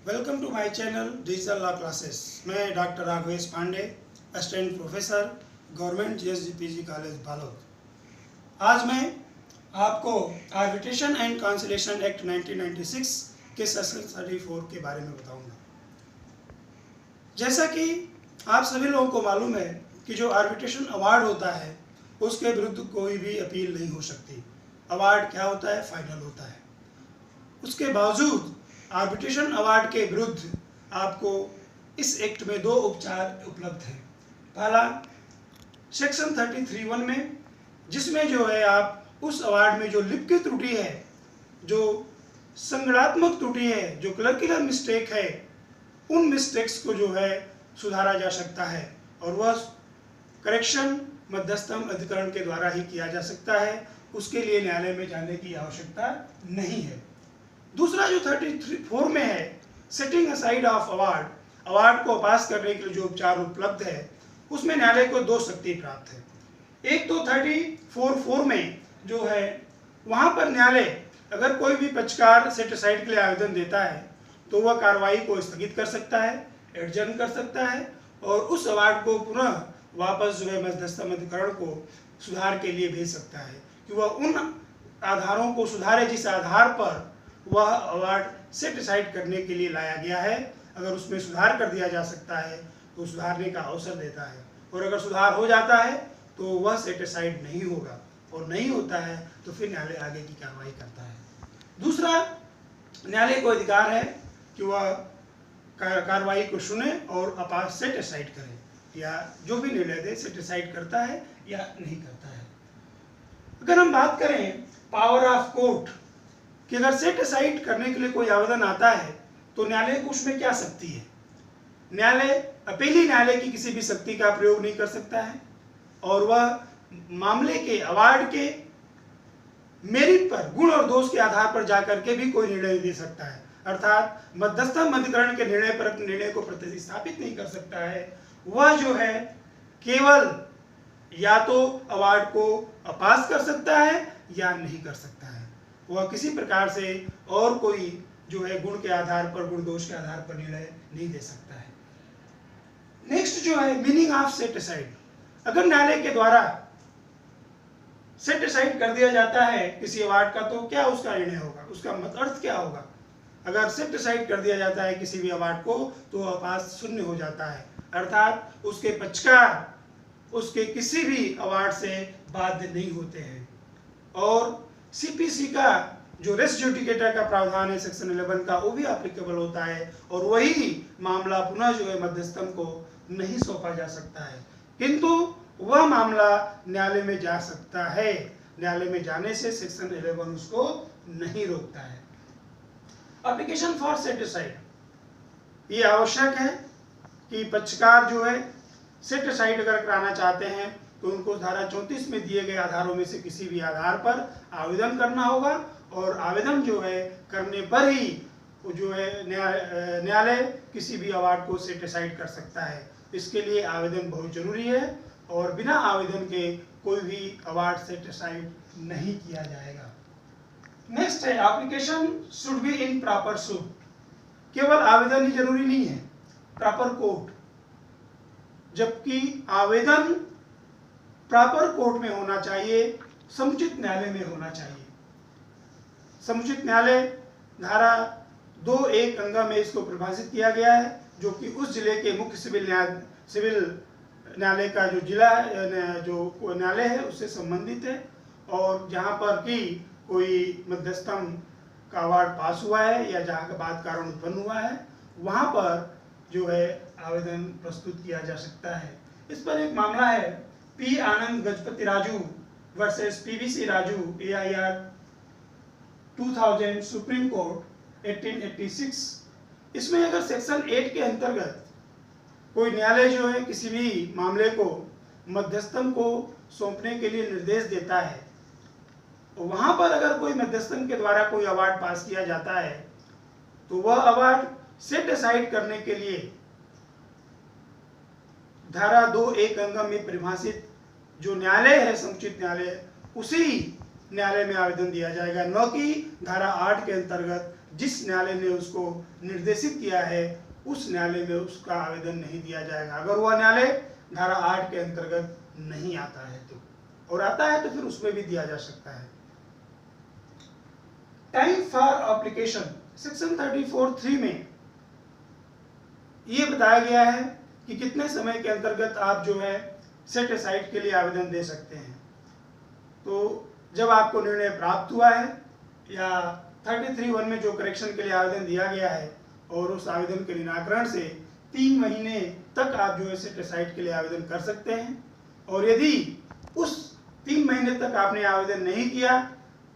Welcome to my channel digital law classes. मैं doctor Raghavesh Pandey, assistant professor, government GSDPG college Balod. आज मैं आपको arbitration and conciliation act 1996 के section 34 के बारे में बताऊंगा। जैसा कि आप सभी लोगों को मालूम है कि जो आर्बिट्रेशन अवार्ड होता है उसके विरुद्ध कोई भी अपील नहीं हो सकती। अवार्ड क्या होता है? फाइनल होता है। उसके बावजूद आर्बिट्रेशन अवार्ड के विरुद्ध आपको इस एक्ट में दो उपचार उपलब्ध हैं। पहला सेक्शन 33(1) में, जिसमें जो है आप उस अवार्ड में जो लिपिक त्रुटि है, जो संगणात्मक त्रुटि है, जो क्लर्किकल मिस्टेक है, उन मिस्टेक्स को जो है सुधारा जा सकता है और वह करेक्शन मध्यस्थम अधिकरण के द्वारा ही किया जा सकता है। उसके लिए न्यायालय में जाने की आवश्यकता नहीं है। दूसरा जो 34 में है, setting aside of award, award को पास करने के लिए जो उपचार उपलब्ध है, उसमें न्यायालय को दो शक्ति प्राप्त है। एक तो 34(4) में जो है, वहां पर न्यायालय अगर कोई भी पक्षकार सेट असाइड के लिए आवेदन देता है तो वह कार्रवाई को स्थगित कर सकता है, एडजर्न कर सकता है और उस अवार्ड को पुनः वापस जो है मध्यस्थम अधिकरण को सुधार के लिए भेज सकता है कि वह उन आधारों को सुधारे जिस आधार पर वह अवार्ड सेट असाइड करने के लिए लाया गया है। अगर उसमें सुधार कर दिया जा सकता है तो सुधारने का अवसर देता है, और अगर सुधार हो जाता है तो वह सेट असाइड नहीं होगा, और नहीं होता है तो फिर न्यायालय आगे की कार्रवाई करता है। दूसरा, न्यायालय को अधिकार है कि वह कार्रवाई को सुने और अपास सेट असाइड करे, या जो भी निर्णय दे सेट असाइड करता है या नहीं करता है। अगर हम बात करें पावर ऑफ कोर्ट कि अगर सेट असाइड करने के लिए कोई आवेदन आता है तो न्यायालय को उसमें क्या शक्ति है? न्यायालय अपीली न्यायालय की किसी भी शक्ति का प्रयोग नहीं कर सकता है, और वह मामले के अवार्ड के मेरिट पर, गुण और दोष के आधार पर जाकर के भी कोई निर्णय दे सकता है। अर्थात मध्यस्थम अधिकरण के निर्णय पर अपने निर्णय को प्रतिस्थापित नहीं कर सकता है। वह जो है केवल या तो अवार्ड को अपास कर सकता है या नहीं कर सकता है। वह किसी प्रकार से और कोई जो है गुण के आधार पर, गुण दोष के आधार पर निर्णय नहीं दे सकता है। नेक्स्ट जो है मीनिंग ऑफ सेट असाइड। अगर न्यायालय के द्वारा सेट असाइड कर दिया जाता है किसी अवार्ड का तो क्या उसका निर्णय होगा, उसका अर्थ क्या होगा? अगर सेट असाइड कर दिया जाता है किसी भी अवार्ड को तो अपास शून्य हो जाता है, अर्थात उसके पक्षकार उसके किसी भी अवार्ड से बाध्य नहीं होते हैं। और सीपीसी का जो रेस जुडिकेटर का प्रावधान है सेक्शन 11 का, वो भी एप्लीकेबल होता है, और वही मामला पुनः जो है मध्यस्थम को नहीं सौंपा जा सकता है, किंतु वह मामला न्यायालय में जा सकता है। न्यायालय में जाने से सेक्शन 11 उसको नहीं रोकता है। एप्लीकेशन फॉर सेट असाइड, ये आवश्यक है कि पक्षकार जो है सेट असाइड अगर कराना चाहते हैं तो उनको धारा 34 में दिए गए आधारों में से किसी भी आधार पर आवेदन करना होगा, और आवेदन जो है करने पर ही जो है न्यायालय किसी भी अवार्ड को सेट असाइड कर सकता है। इसके लिए आवेदन बहुत जरूरी है, और बिना आवेदन के कोई भी अवार्ड सेट असाइड नहीं किया जाएगा। नेक्स्ट है application should be in proper suit. केवल आवेदन ही जरूरी नहीं है, प्रॉपर कोर्ट, जबकि आवेदन प्रॉपर कोर्ट में होना चाहिए, समुचित न्यायालय में होना चाहिए। समुचित न्यायालय धारा 2(1) अंग में इसको परिभाषित किया गया है, जो कि उस जिले के मुख्य सिविल न्यायालय का जो जिला जो न्यायालय है उससे संबंधित है, और जहां पर कि कोई मध्यस्थम का अवार्ड पास हुआ है या जहां का बात कारण उत्पन्न हुआ है, वहां पर जो है आवेदन प्रस्तुत किया जा सकता है। इस पर एक मामला है P Anand Gajapati Raju versus PVC Raju AIR 2000 supreme court 1886। इसमें अगर सेक्शन 8 के अंतर्गत कोई न्यायालय जो है किसी भी मामले को मध्यस्थम को सौंपने के लिए निर्देश देता है, तो वहां पर अगर कोई मध्यस्थम के द्वारा कोई अवार्ड पास किया जाता है तो वह अवार्ड सेट असाइड करने के लिए धारा 2(1) अंग में परिभाषित जो न्यायालय है, समुचित न्यायालय, उसी न्यायालय में आवेदन दिया जाएगा, न कि धारा 8 के अंतर्गत जिस न्यायालय ने उसको निर्देशित किया है उस न्यायालय में उसका आवेदन नहीं दिया जाएगा, अगर वह न्यायालय धारा 8 के अंतर्गत नहीं आता है तो, और आता है तो फिर उसमें भी दिया जा सकता है। टाइम फॉर एप्लीकेशन सेक्शन 34(3) में ये बताया गया है कि कितने समय के अंतर्गत आप जो है सेट असाइड के लिए आवेदन दे सकते हैं। तो जब आपको निर्णय प्राप्त हुआ है या 33(1) में जो करेक्शन के लिए आवेदन दिया गया है और उस आवेदन के निराकरण से 3 महीने तक आप जो है सेट असाइड के लिए आवेदन कर सकते हैं, और यदि उस 3 महीने तक आपने आवेदन नहीं किया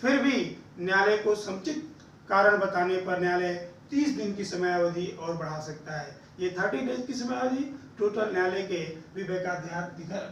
फिर भी न्यायालय को समुचित कारण बताने पर न्यायालय 30 दिन की समयावधि और बढ़ा सकता है। ये 30 डेज की समयावधि टोटल न्यायालय के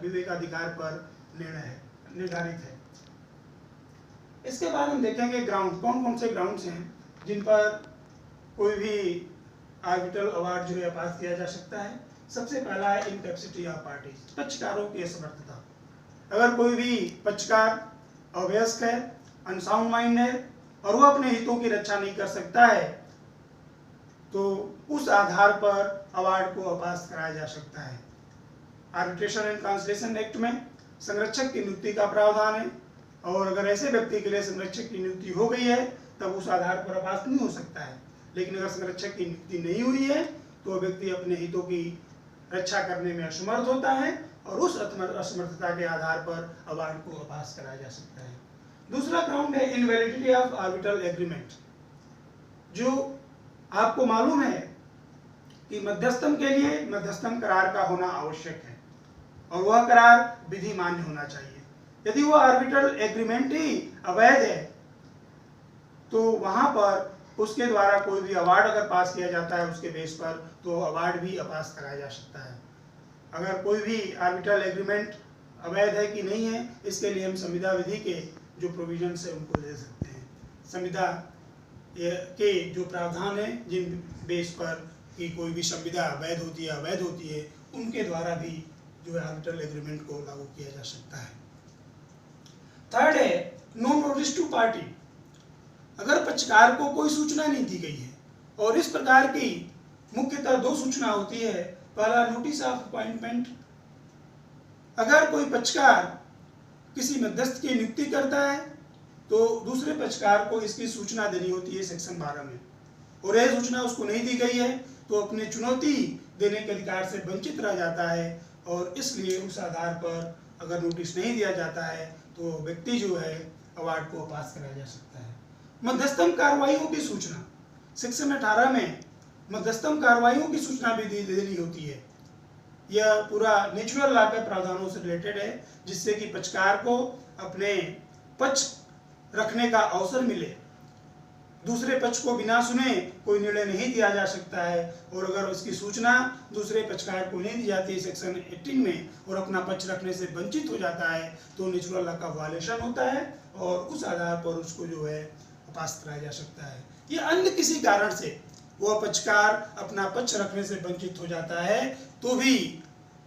विवेकाधिकार पर निर्धारित है। इसके बाद हम देखेंगे ग्राउंड, कौन कौन से ग्राउंड्स हैं जिन पर कोई भी आर्बिट्रल अवार्ड जो है पास किया जा सकता है। सबसे पहला है इनकैपेसिटी ऑफ पार्टीज, पक्षकारों की असमर्थता। अगर कोई भी पक्षकार अवयस्क है, अनसाउंड माइंड है और वह अपने हितों की रक्षा नहीं कर सकता है तो उस आधार पर अवार्ड को अपास कराया जा सकता है। आर्बिट्रेशन एंड ट्रांसलेशन एक्ट में संरक्षक की नियुक्ति का प्रावधान है, और अगर ऐसे व्यक्ति के लिए संरक्षक की नियुक्ति हो गई है तब उस आधार पर अपास नहीं हो सकता है। लेकिन अगर संरक्षक की नियुक्ति नहीं हुई है तो व्यक्ति अपने हितों की रक्षा करने में असमर्थ होता है और उस असमर्थता के आधार पर अवार्ड को अपास कराया जा सकता है। दूसरा ग्राउंड है इनवैलिडिटी ऑफ आर्बिट्रल एग्रीमेंट। जो आपको मालूम है कि मध्यस्थम के लिए मध्यस्थम करार का होना आवश्यक है और वह करार विधि मान्य होना चाहिए। यदि वह आर्बिट्रल एग्रीमेंट ही अवैध है तो वहां पर उसके द्वारा कोई भी अवार्ड अगर पास किया जाता है उसके बेस पर तो अवार्ड भी अपास कराया जा सकता है। अगर कोई भी आर्बिट्रल एग्रीमेंट अवैध है कि नहीं है इसके लिए हम संविदा विधि के जो प्रोविजंस है उनको दे सकते हैं। संविदा के जो प्रावधान है जिन बेस पर कि कोई भी संविदा वैध होती है अवैध होती है उनके द्वारा भी जो है आर्बिट्रल एग्रीमेंट को लागू किया जा सकता है। थर्ड है नो नोटिस टू पार्टी। अगर पक्षकार को कोई सूचना नहीं दी गई है, और इस प्रकार की मुख्यतः 2 सूचना होती है। पहला नोटिस ऑफ अपॉइंटमेंट, अगर कोई पक्षकार किसी मध्यस्थ की नियुक्ति करता है तो दूसरे पक्षकार को इसकी सूचना देनी होती है सेक्शन 12 में, और यह सूचना उसको नहीं दी गई है तो अपने चुनौती देने के अधिकार से वंचित रह जाता है, और इसलिए उस आधार पर अगर नोटिस नहीं दिया जाता है तो व्यक्ति जो है अवार्ड को पास कराया जा सकता है। मध्यस्थम कार्रवाइयों की सूचना, सेक्शन 18 में मध्यस्थम कार्रवाइयों की सूचना भी देनी होती है। यह पूरा नेचुरल लॉ के प्रावधानों से रिलेटेड है जिससे कि पक्षकार को अपने पक्ष रखने का अवसर मिले। दूसरे पक्ष को बिना सुने कोई निर्णय नहीं दिया जा सकता है, और अगर उसकी सूचना दूसरे पक्षकार को नहीं दी जाती है सेक्शन 18 में और अपना पक्ष रखने से वंचित हो जाता है तो नेचुरल लॉ का वायलेशन होता है और उस आधार पर उसको जो है पास कराया जा सकता है। ये अन्य किसी कारण से वह पक्षकार अपना पक्ष रखने से वंचित हो जाता है तो भी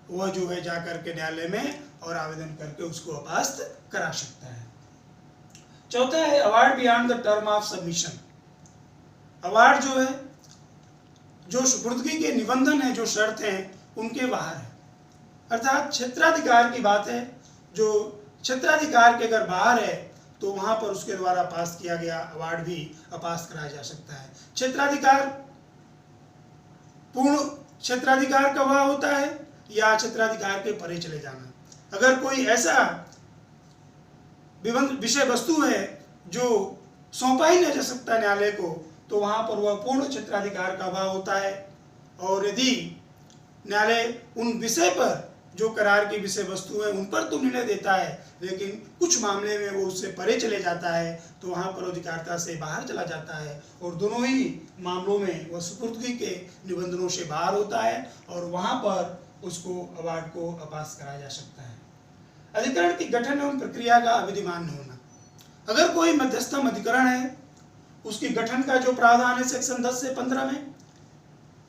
वह जो है जाकर के न्यायालय में और आवेदन करके उसको अपास्त करा सकता है। चौथा है award beyond the term of submission. Award जो है जो सुपुर्दगी के निबंधन है जो शर्त है उनके बाहर है, अर्थात क्षेत्राधिकार की बात है। जो क्षेत्राधिकार के अगर बाहर है तो वहां पर उसके द्वारा पास किया गया अवार्ड भी अपास कराया जा सकता है। क्षेत्राधिकार पूर्ण क्षेत्राधिकार का वह होता है या क्षेत्राधिकार के परे चले जाना। अगर कोई ऐसा विषय वस्तु है जो सौंपा ही नहीं जा सकता न्यायालय को तो वहां पर वह पूर्ण क्षेत्राधिकार का अभाव होता है, और यदि न्यायालय उन विषय पर जो करार की विषय वस्तु है उन पर तो निर्णय देता है लेकिन कुछ मामले में वो उससे परे चले जाता है तो वहाँ पर अधिकारिता से बाहर चला जाता है, और दोनों ही मामलों में वह सुपुर्दगी के निबंधनों से बाहर होता है और वहाँ पर उसको अवार्ड को अपास कराया जा सकता है। अधिकरण की गठन एवं प्रक्रिया का अविधिमान्य होना। अगर कोई मध्यस्थम अधिकरण है उसकी गठन का जो प्रावधान है सेक्शन 10 से 15 में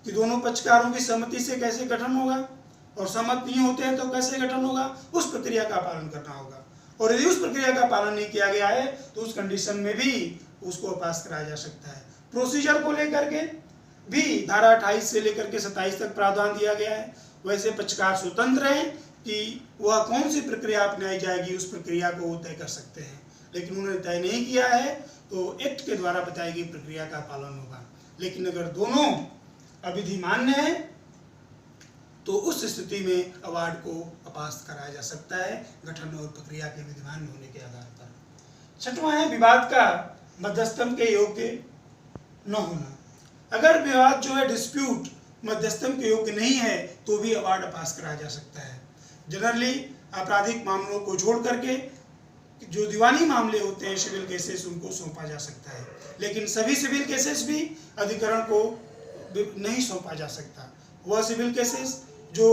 कि दोनों पक्षकारों की सहमति से कैसे गठन होगा और सहमत नहीं होते हैं तो कैसे गठन होगा, उस प्रक्रिया का पालन करना होगा, और यदि उस प्रक्रिया का पालन नहीं किया गया है तो उस कंडीशन में भी उसको पास कराया जा सकता है। प्रोसीजर को लेकर के भी धारा 28 से लेकर के 27 तक प्रावधान दिया गया है। वैसे पक्षकार स्वतंत्र हैं कि वह कौन सी प्रक्रिया अपनाई जाएगी, उस प्रक्रिया को वो तय कर सकते हैं, लेकिन उन्होंने तय नहीं किया है तो एक्ट के द्वारा बताई गई प्रक्रिया का पालन होगा। लेकिन अगर दोनों अविधि मान्य है तो उस स्थिति में अवार्ड को अपास्त कराया जा सकता है गठन और प्रक्रिया के विद्यमान होने के आधार पर। छठवां है विवाद का मध्यस्थम के योग्य न होना। अगर विवाद जो है डिस्प्यूट मध्यस्थम के योग्य नहीं है तो भी अवार्ड अपास कराया जा सकता है। जनरली आपराधिक मामलों को छोड़ करके जो दीवानी मामले होते हैं सिविल केसेस उनको सौंपा जा सकता है, लेकिन सभी सिविल केसेस भी अधिकरण को नहीं सौंपा जा सकता। वह सिविल केसेस जो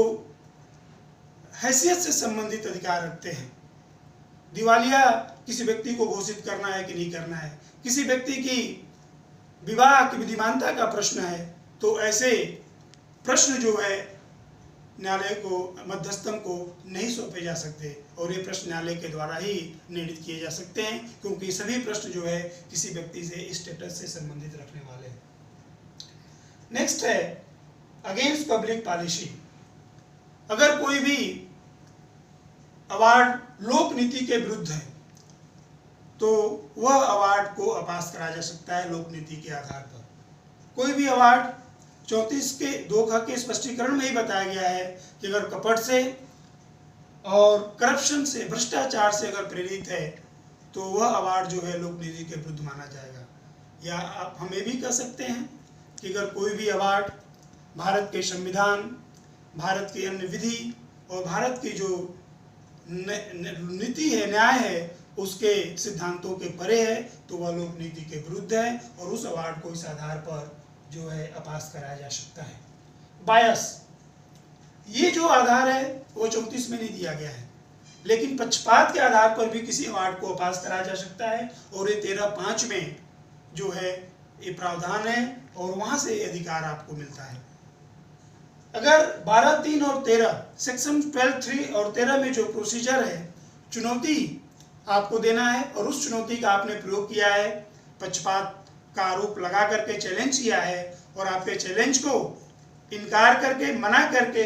हैसियत से संबंधित अधिकार रखते हैं, दिवालिया किसी व्यक्ति को घोषित करना है कि नहीं करना है, किसी व्यक्ति की विवाह की विधिमानता का प्रश्न है, तो ऐसे प्रश्न जो है न्यायालय को मध्यस्थम को नहीं सौंपे जा सकते और ये प्रश्न न्यायालय के द्वारा ही निर्णित किए जा सकते हैं, क्योंकि सभी प्रश्न जो है किसी व्यक्ति से स्टेटस से संबंधित रखने वाले हैं। नेक्स्ट है अगेंस्ट पब्लिक पॉलिसी। अगर कोई भी अवार्ड लोक नीति के विरुद्ध है तो वह अवार्ड को अपास कराया जा सकता है लोक नीति के आधार पर। कोई भी अवार्ड 34 के 2 के स्पष्टीकरण में ही बताया गया है कि अगर कपट से और करप्शन से, भ्रष्टाचार से अगर प्रेरित है तो वह अवार्ड जो है लोक नीति के विरुद्ध माना जाएगा। या आप हम ये भी कह सकते हैं कि अगर कोई भी अवार्ड भारत के संविधान, भारत की अन्य विधि और भारत की जो नीति है, न्याय है, उसके सिद्धांतों के परे है तो वह लोक नीति के विरुद्ध है और उस अवार्ड को इस आधार पर जो है अपास कराया जा सकता है। बायस, ये जो आधार है वो 34 में नहीं दिया गया है, लेकिन पक्षपात के आधार पर भी किसी अवार्ड को अपास कराया जा सकता है और ये 13(5) में जो है ये प्रावधान है और वहां से अधिकार आपको मिलता है। अगर 12(3) और 13 सेक्शन 12(3) और 13 में जो प्रोसीजर है, चुनौती आपको देना है और उस चुनौती का आपने प्रयोग किया है, पक्षपात का आरोप लगा करके चैलेंज किया है और आपके चैलेंज को इनकार करके, मना करके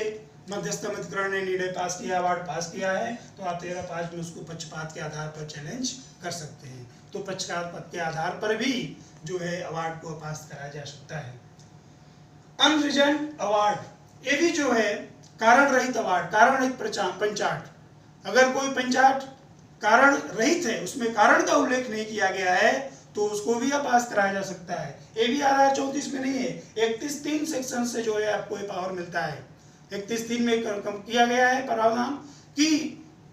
मध्यस्थम अधिकरण ने निर्णय पास किया, अवार्ड पास किया है, तो आप 13(5) में उसको पक्षपात के आधार पर चैलेंज कर सकते हैं। तो पक्षपात के आधार पर भी जो है अवार्ड को पास कराया जा सकता है। अनरीजन अवार्ड, ये भी जो है कारण रहित अवार्ड, कारण रहित पंचाट। अगर कोई पंचाट कारण रहित है, उसमें कारण का उल्लेख नहीं किया गया है, तो उसको भी अपास कराया जा सकता है। ये भी आधार 34 में नहीं है, 31(3) सेक्शन से जो है आपको ये पावर मिलता है। 31(3) में कम किया गया है प्रावधान कि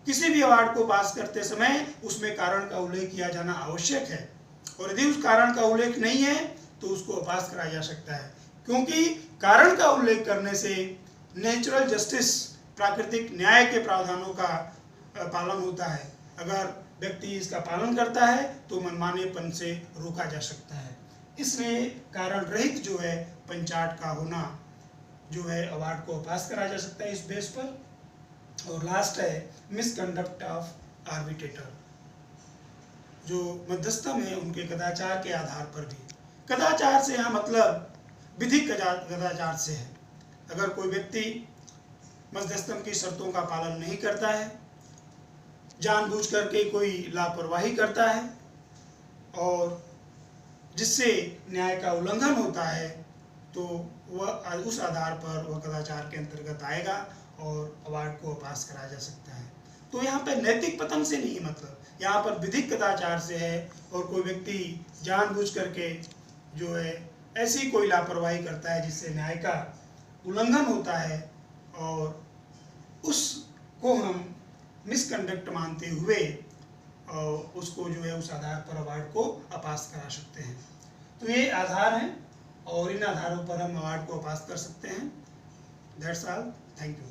किसी भी अवार्ड को पास करते समय उसमें कारण का उल्लेख किया जाना आवश्यक है और यदि उस कारण का उल्लेख नहीं है तो उसको अपास कराया जा सकता है, क्योंकि कारण का उल्लेख करने से नेचुरल जस्टिस, प्राकृतिक न्याय के प्रावधानों का पालन होता है। अगर व्यक्ति इसका पालन करता है तो मनमानेपन से रोका जा सकता है। इसलिए कारण रहित जो है पंचाट का होना जो है अवार्ड को पास कराया जा सकता है इस बेस पर। और लास्ट है मिसकंडक्ट ऑफ आर्बिट्रेटर। जो मध्यस्थम है उनके कदाचार के आधार पर भी, कदाचार से यहाँ मतलब विधिक कदाचार से है। अगर कोई व्यक्ति मध्यस्थम की शर्तों का पालन नहीं करता है, जानबूझ करके कोई लापरवाही करता है और जिससे न्याय का उल्लंघन होता है, तो वह उस आधार पर वह कदाचार के अंतर्गत आएगा और अवार्ड को पास कराया जा सकता है। तो यहाँ पे नैतिक पतन से नहीं, मतलब यहाँ पर विधिक कदाचार से है और कोई व्यक्ति जानबूझ करके जो है ऐसी कोई लापरवाही करता है जिससे न्याय का उल्लंघन होता है और उसको हम मिसकंडक्ट मानते हुए और उसको जो है उस आधार पर अवार्ड को अपास करा सकते हैं। तो ये आधार हैं और इन आधारों पर हम अवार्ड को पास कर सकते हैं। That's all, thank you.